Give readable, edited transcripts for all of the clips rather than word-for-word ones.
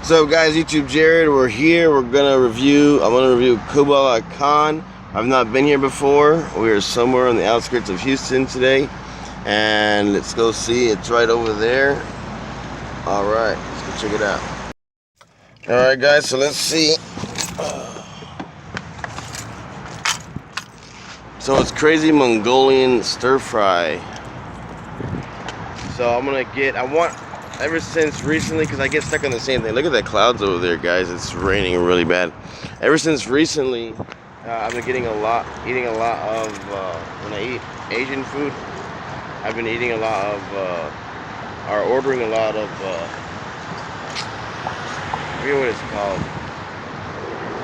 So guys, YouTube Jared, we're here. I'm gonna review Kublai Khan. I've not been here before. We are somewhere on the outskirts of Houston today, and let's go see. It's right over there. All right, let's go check it out. All right, guys. So let's see. So it's crazy Mongolian stir fry. So I'm gonna get. Ever since recently, because I get stuck on the same thing. Look at the clouds over there, guys. It's raining really bad. Ever since recently, I've been eating a lot of, when I eat Asian food, I've been eating a lot of, or ordering a lot of, I forget what it's called.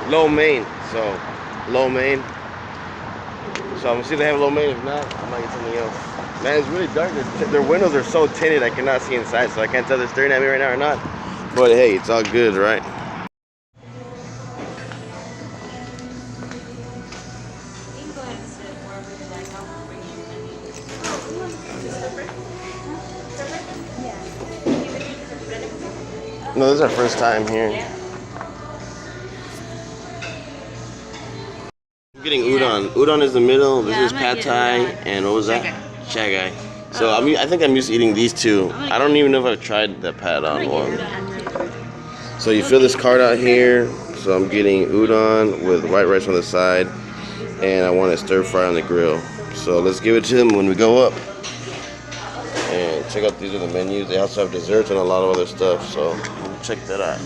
Lo mein. So, lo mein. So I'm gonna see if they have lo mein. If not, I might get something else. Man, it's really dark. Their windows are so tinted I cannot see inside, so I can't tell if they're staring at me right now or not. But hey, it's all good, right? No, this is our first time here. I'm getting udon. Udon is the middle. This is pad thai, and what was that? Chagai. So I think I'm used to eating these two. I don't even know if I've tried the pad on one. So you fill this card out here. So I'm getting udon with white rice on the side, and I want to stir fry on the grill. So let's give it to them when we go up. And check out, these are the menus. They also have desserts and a lot of other stuff. So check that out.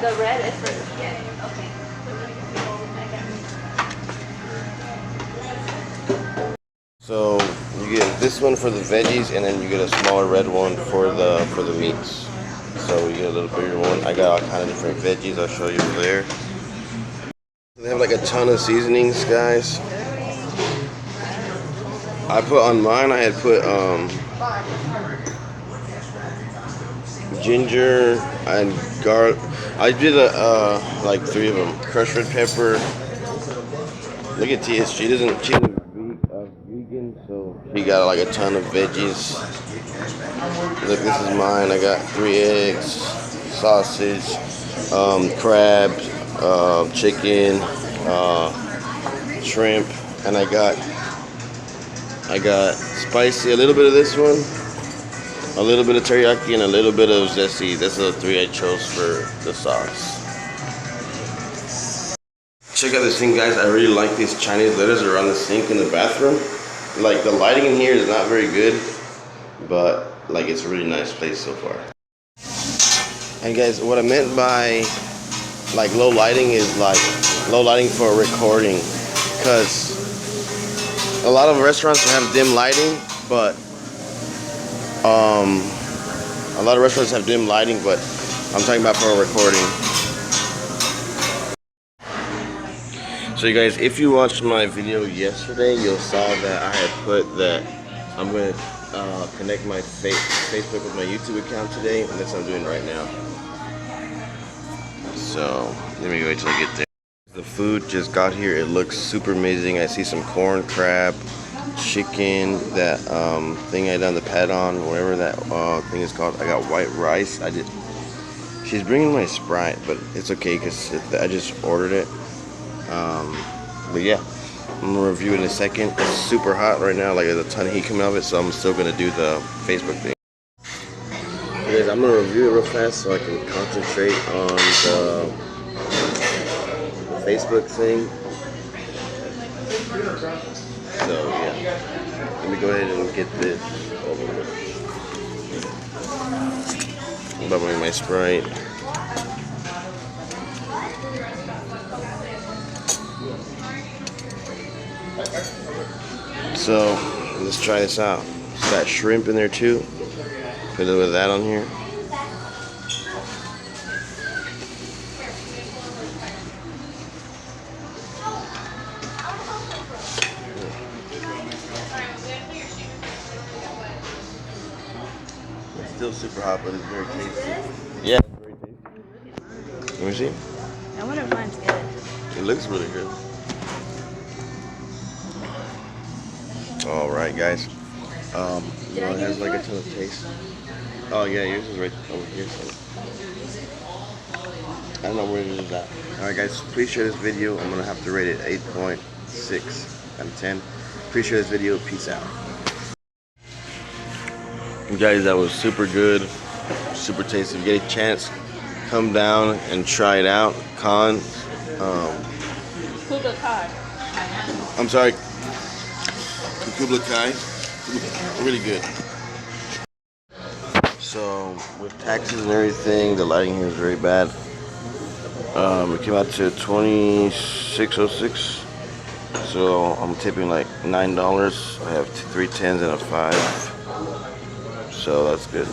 The red is for the okay. So you get this one for the veggies, and then you get a smaller red one for the meats. So you get a little bigger one. I got all kind of different veggies. I'll show you over there. They have like a ton of seasonings, guys. I put on mine. I had put ginger and garlic. I did like 3 of them. Crushed red pepper. Look at TSG. She's vegan, so she got like a ton of veggies. Look, this is mine. I got 3 eggs, sausage, crab, chicken, shrimp, and I got spicy. A little bit of this one. A little bit of teriyaki and a little bit of zesty. That's the 3 I chose for the sauce. Check out this thing, guys. I really like these Chinese letters around the sink in the bathroom. Like, the lighting in here is not very good, but like, it's a really nice place so far. And guys, what I meant by like low lighting is like low lighting for recording, because a lot of restaurants have dim lighting, but a lot of restaurants have dim lighting, but I'm talking about for a recording. So you guys, if you watched my video yesterday, you'll saw that I had put that I'm going to connect my Facebook with my YouTube account today, and that's what I'm doing right now. So let me wait till I get there. The food just got here. It looks super amazing. I see some corn, crab, chicken, that thing I done the pad on, whatever that thing is called. I got white rice. She's bringing my Sprite, but it's okay because I just ordered it. But yeah, I'm gonna review it in a second. It's super hot right now, like there's a ton of heat coming out of it, so I'm still gonna do the Facebook thing. Guys, I'm gonna review it real fast so I can concentrate on the Facebook thing. So yeah, let me go ahead and get this over with. I'm bubbling my Sprite. So let's try this out. It's got shrimp in there too. Put a little bit of that on here. still super hot, but it's very tasty. Yeah, it's very tasty. Let me see. I wonder if mine's good. It looks really good. All right, guys. Did I it get has it like a for ton of taste. Oh yeah, yours is right over here. So. I don't know where it is at. All right, guys. Please share this video. I'm gonna have to rate it 8.6 out of 10. Please share this video. Peace out. You guys, that was super good, super tasty. If you get a chance, come down and try it out. Kublai. I'm sorry, Kublai. Really good. So with taxes and everything, the lighting here is very bad. It came out to $26.06. So I'm tipping like $9. I have 3 10s and a 5. So that's good.